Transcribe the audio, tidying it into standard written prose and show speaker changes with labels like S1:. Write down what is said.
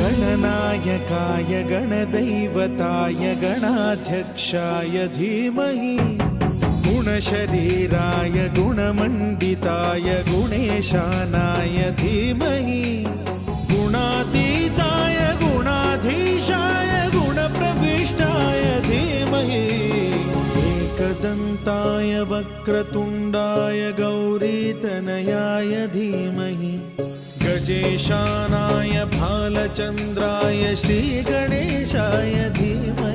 S1: गणनायकाय गणदैवताय गणाध्यक्षाय धीमहि गुणशरीराय गुणमण्डिताय गुणेशानाय धीमहि गुणातीताय गुणाधीशाय गुणप्रविष्टाय धीमहि एकदन्ताय वक्रतुण्डाय गौरीतनयाय धीमहि गजेशानाय भालचन्द्राय श्रीगणेशाय धीमहि